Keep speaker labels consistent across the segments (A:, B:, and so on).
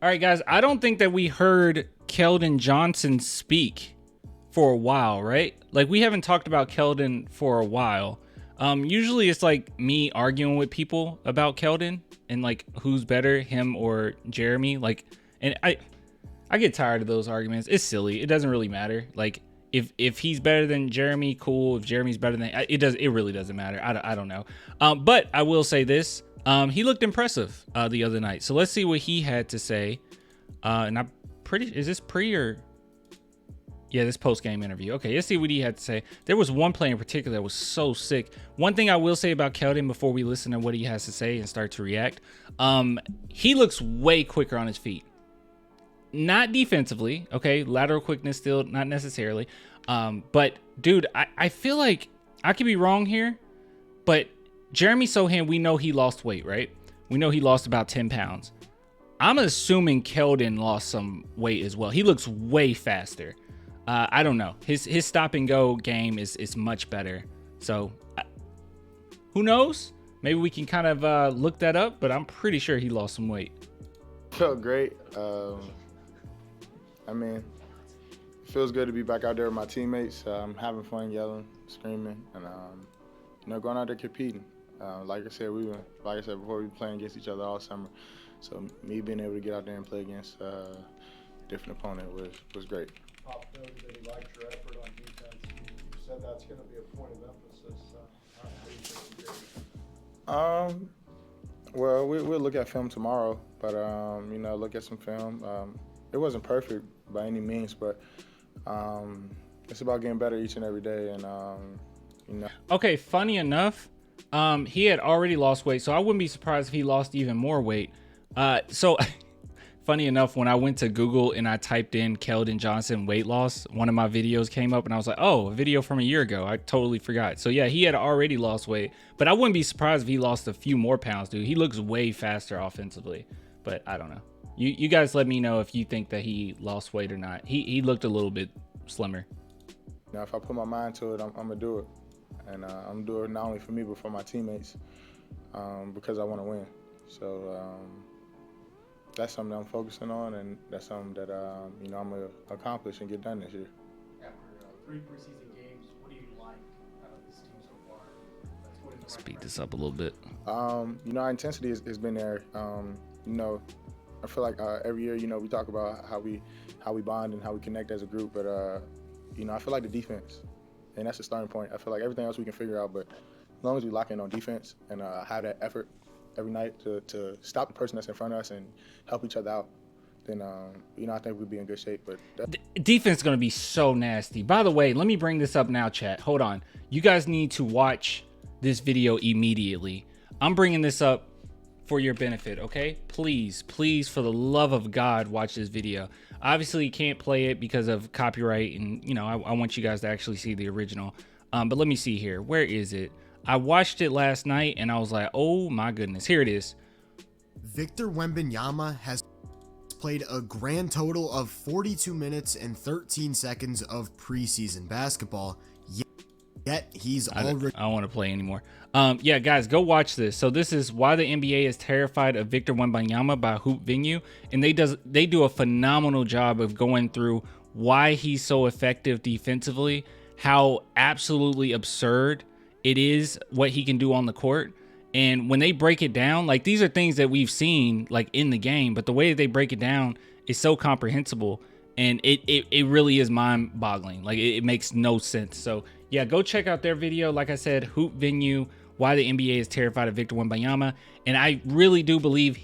A: All right, guys, I don't think that we heard Keldon Johnson speak for a while, right? Like, we haven't talked about Keldon for a while. Usually it's like me arguing with people about Keldon and like who's better, him or Jeremy. Like, and I get tired of those arguments. It's silly. It doesn't really matter. Like, if he's better than Jeremy, cool. If Jeremy's better than it really doesn't matter. I don't know. But I will say this. He looked impressive the other night. So let's see what he had to say. And I'm is this pre or? Yeah, this post-game interview. Okay, let's see what he had to say. There was one play in particular that was so sick. One thing I will say about Keldon before we listen to what he has to say and start to react. He looks way quicker on his feet. Not defensively, okay? Lateral quickness still, not necessarily. But, dude, I feel like I could be wrong here, but Jeremy Sochan, we know he lost weight, right? We know he lost about 10 pounds. I'm assuming Keldon lost some weight as well. He looks way faster. I don't know. His stop and go game is much better. So, who knows? Maybe we can kind of look that up, but I'm pretty sure he lost some weight.
B: Felt great. I mean, it feels good to be back out there with my teammates. Having fun, yelling, screaming, and going out there competing. Like I said before, we were playing against each other all summer. So me being able to get out there and play against a different opponent was great.
C: Pop noted that he liked your effort on defense. You said that's going to be a point of emphasis. How do you think you did?
B: Well, we'll look at film tomorrow, but look at some film. It wasn't perfect by any means, but it's about getting better each and every day, and
A: Okay, funny enough, he had already lost weight, so I wouldn't be surprised if he lost even more weight. So funny enough, when I went to Google and I typed in Keldon Johnson weight loss, one of my videos came up and I was like, oh, a video from a year ago. I totally forgot. So yeah, he had already lost weight, but I wouldn't be surprised if he lost a few more pounds, dude. He looks way faster offensively, but I don't know. You guys let me know if you think that he lost weight or not. He looked a little bit slimmer.
B: Now, if I put my mind to it, I'm going to do it. And I'm going to do it not only for me, but for my teammates, because I want to win. So that's something that I'm focusing on, and that's something that I'm going to accomplish and get done this year.
C: After 3 preseason games, what do you like out of this team so far?
A: Speed this up a little bit.
B: Our intensity has been there. I feel like every year, we talk about how we bond and how we connect as a group, but I feel like the defense, and that's the starting point. I feel like everything else we can figure out, but as long as we lock in on defense and have that effort every night to stop the person that's in front of us and help each other out, then I think we'd be in good shape. But
A: defense is going to be so nasty. By the way, let me bring this up now, chat. Hold on. You guys need to watch this video immediately. I'm bringing this up for your benefit, okay? Please, for the love of God, watch this video. Obviously, you can't play it because of copyright, and I want you guys to actually see the original. But let me see here. Where is it? I watched it last night, and I was like, oh my goodness. Here it is.
D: Victor Wembanyama has played a grand total of 42 minutes and 13 seconds of preseason basketball. Yet he's already...
A: I don't want to play anymore. Yeah, guys, go watch this. So this is why the NBA is terrified of Victor Wembanyama by Hoop Venue, and they do a phenomenal job of going through why he's so effective defensively, how absolutely absurd it is what he can do on the court. And when they break it down, like, these are things that we've seen like in the game, but the way that they break it down is so comprehensible, and it really is mind-boggling. Like, it makes no sense. So yeah, go check out their video. Like I said, Hoop Venue, why the NBA is terrified of Victor Wembanyama. And I really do believe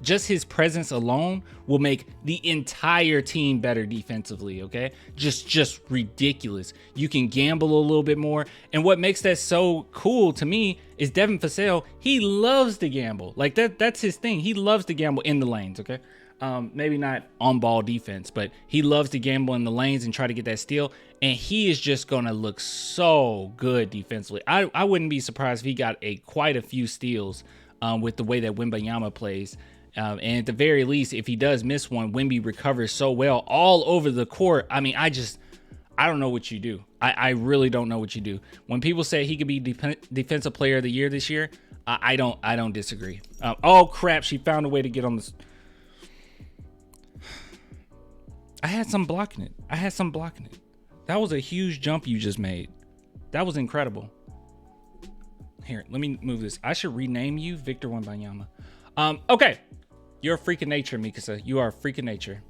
A: just his presence alone will make the entire team better defensively, okay? Just ridiculous. You can gamble a little bit more. And what makes that so cool to me is Devin Vassell, he loves to gamble. Like, that's his thing. He loves to gamble in the lanes, okay? Maybe not on ball defense, but he loves to gamble in the lanes and try to get that steal. And he is just going to look so good defensively. I wouldn't be surprised if he got quite a few steals with the way that Wembanyama plays. And at the very least, if he does miss one, Wemby recovers so well all over the court. I mean, I don't know what you do. I really don't know what you do. When people say he could be defensive player of the year this year, I don't disagree. Oh crap, she found a way to get on this. I had some blocking it. That was a huge jump you just made. That was incredible. Here, let me move this. I should rename you Victor Wembanyama. Okay. You're a freak of nature, Mikasa. You are a freak of nature.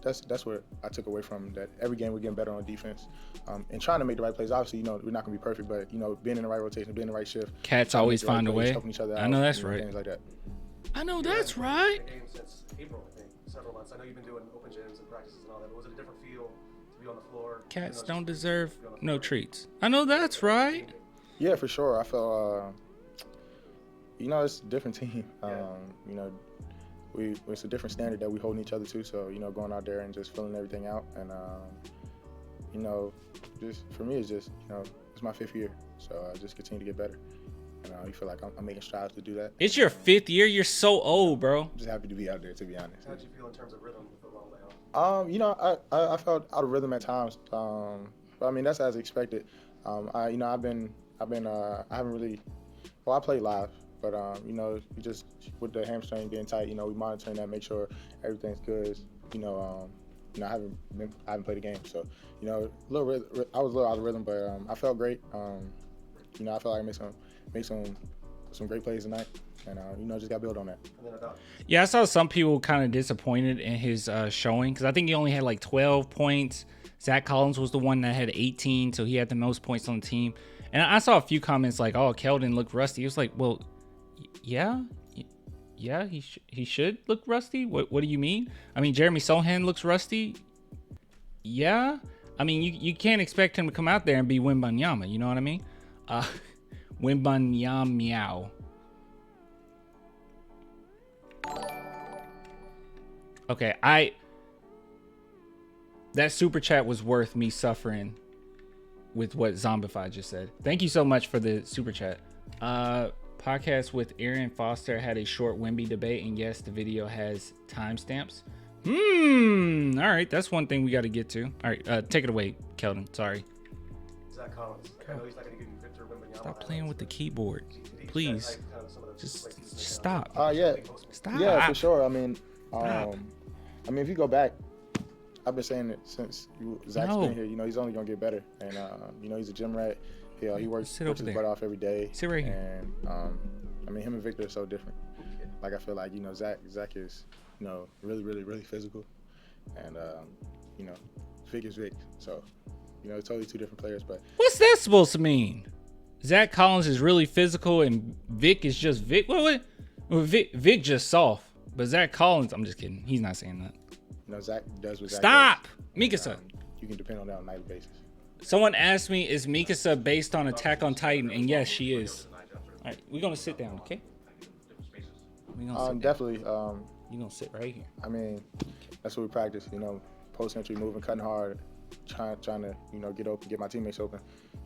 B: That's what I took away from that. Every game we're getting better on defense, and trying to make the right plays. Obviously, we're not gonna be perfect, but being in the right rotation, being in the right shift.
A: Cats always find a way.
B: Helping each other out,
A: I know that's right.
B: Things like that.
A: I know that's right.
E: Game since April, I think, several months. I know you've been doing open gyms and practices and all that, but was it a different feel to be on the floor?
A: Cats don't deserve no treats. I know that's right.
B: Yeah, for sure. I felt, it's a different team. It's a different standard that we holding each other to. So, going out there and just filling everything out. And, just for me, it's just, it's my 5th year. So I just continue to get better. And I feel like I'm making strides to do that.
A: It's your 5th year. You're so old, bro.
B: I'm just happy to be out there, to be honest.
E: How'd you feel in terms of rhythm with the long layoff?
B: I felt out of rhythm at times. But I mean, that's as expected. I haven't really, I played live. But, you just, with the hamstring getting tight, we monitoring that, make sure everything's good. I haven't played a game. So, I was a little out of rhythm, but I felt great. I felt like I made some great plays tonight. And, just got to build on that.
A: Yeah, I saw some people kind of disappointed in his showing because I think he only had like 12 points. Zach Collins was the one that had 18, so he had the most points on the team. And I saw a few comments like, oh, Keldon looked rusty. He was like, well, yeah, he should look rusty. What do you mean? I mean, Jeremy Sochan looks rusty. Yeah, I mean, you can't expect him to come out there and be Wembanyama. You know what I mean? Wembanyama. Okay, that super chat was worth me suffering with what Zombify just said. Thank you so much for the super chat. Podcast with Aaron Foster had a short Wemby debate, and yes, the video has timestamps. All right, that's one thing we got to get to. All right, take it away, Keldon. Sorry.
E: Zach Collins. I know he's not going to give you Victor Wembanyama.
A: Stop playing with the keyboard, please. Just stop. Stop.
B: Yeah, for sure. I mean, if you go back, I've been saying it since Zach's been here. He's only gonna get better, and he's a gym rat. He works his butt off every day.
A: Sit right here.
B: And him and Victor are so different. Like I feel like Zach is really, really, really physical, and Vic is Vic. So totally two different players. But
A: what's that supposed to mean? Zach Collins is really physical, and Vic is just Vic. What? Vic just soft, but Zach Collins, I'm just kidding. He's not saying that.
B: Zach does what Zach
A: Stop,
B: does.
A: Mikasa.
B: You can depend on that on a nightly basis.
A: Someone asked me, is Mikasa based on Attack on Titan? And yes, she is. All right, we're going to sit down, okay?
B: Definitely.
A: You're going to sit right here.
B: I mean, that's what we practice, post-entry moving, cutting hard, trying to, get open, get my teammates open.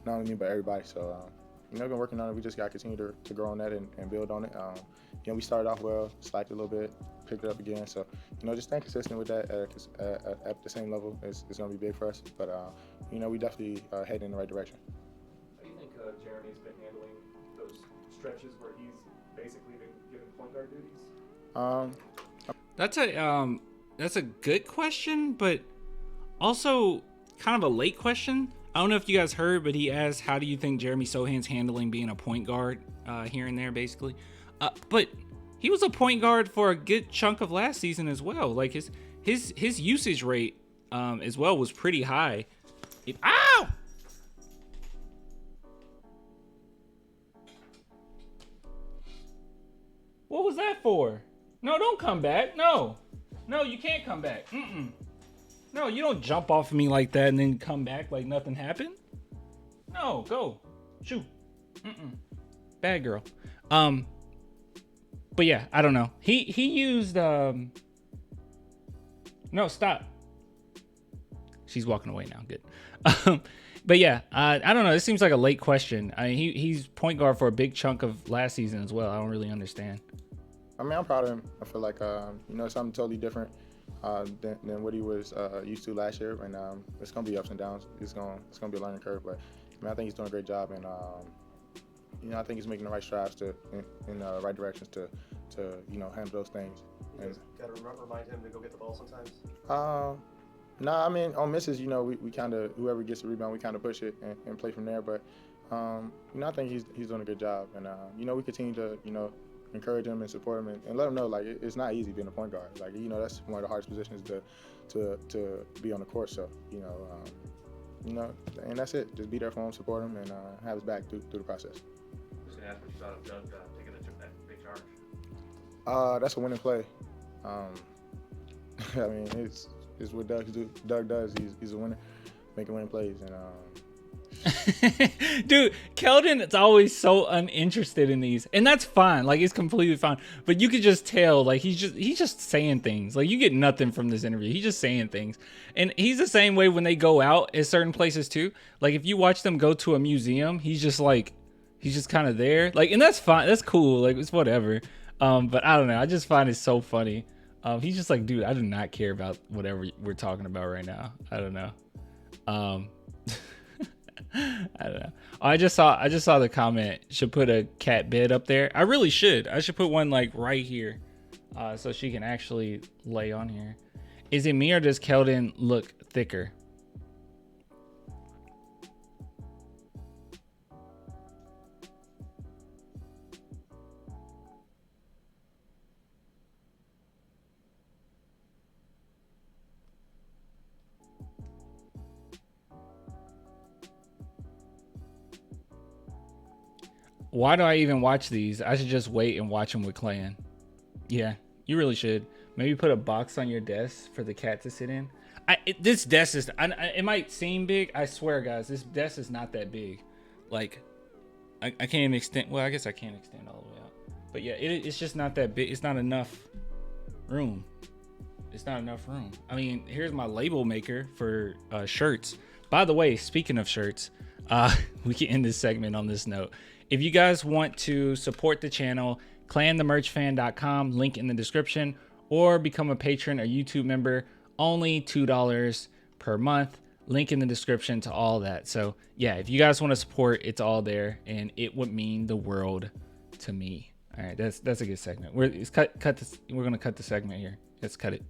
B: Not only me, but everybody. So, been working on it. We just got to continue to grow on that and build on it. We started off well, slacked a little bit, picked it up again. So, just staying consistent with that at the same level is going to be big for us. But, we definitely heading in the right direction.
E: How do you think Jeremy's been handling those stretches where he's basically been given point guard duties?
A: That's a good question, but also kind of a late question. I don't know if you guys heard, but he asked, how do you think Jeremy Sochan's handling being a point guard here and there, basically? But he was a point guard for a good chunk of last season as well. Like his usage rate as well was pretty high. Ow! What was that for? No, don't come back. No, you can't come back. No, you don't jump off of me like that and then come back like nothing happened. No, go. Shoot. Bad girl. But yeah, I don't know. He used No, stop. She's walking away now. Good. But yeah, I don't know. This seems like a late question. He's point guard for a big chunk of last season as well. I don't really understand.
B: I mean, I'm proud of him. I feel like something totally different than what he was used to last year, and it's gonna be ups and downs. It's gonna be a learning curve, but I think he's doing a great job, and I think he's making the right strides in the right directions to handle those things.
F: You guys gotta remind him to go get the ball sometimes.
B: No, I mean on misses, we kind of whoever gets the rebound, we kind of push it and play from there. But I think he's doing a good job, and we continue to encourage him and support him and let him know like it's not easy being a point guard. Like that's one of the hardest positions to be on the court. So and that's it. Just be there for him, support him, and have his back through the process.
E: Just gonna ask what you thought of Doug taking that big charge.
B: That's a winning play. I mean, it's what Doug does. He's a winner, making winning plays, and
A: dude, Keldon is always so uninterested in these, and that's fine. Like it's completely fine. But you could just tell, like he's just saying things. Like you get nothing from this interview. He's just saying things, and he's the same way when they go out at certain places too. Like if you watch them go to a museum, he's just kind of there. Like, and that's fine. That's cool. Like it's whatever. But I don't know. I just find it so funny. He's just like, dude, I do not care about whatever we're talking about right now. I don't know. I don't know. I just saw the comment. Should put a cat bed up there. I really should. I should put one like right here, so she can actually lay on here. Is it me or does Keldon look thicker? Why do I even watch these? I should just wait and watch them with Clan. Yeah, you really should. Maybe put a box on your desk for the cat to sit in. This desk is, it might seem big. I swear, guys, this desk is not that big. Like, I can't even extend. Well, I guess I can't extend all the way out. But yeah, it's just not that big. It's not enough room. It's not enough room. I mean, here's my label maker for shirts. By the way, speaking of shirts, we can end this segment on this note. If you guys want to support the channel, clanthemerchfan.com, link in the description, or become a patron or YouTube member, only $2 per month, link in the description to all that. So yeah, if you guys want to support, it's all there, and it would mean the world to me. All right, that's a good segment. We're gonna cut the segment here. Let's cut it.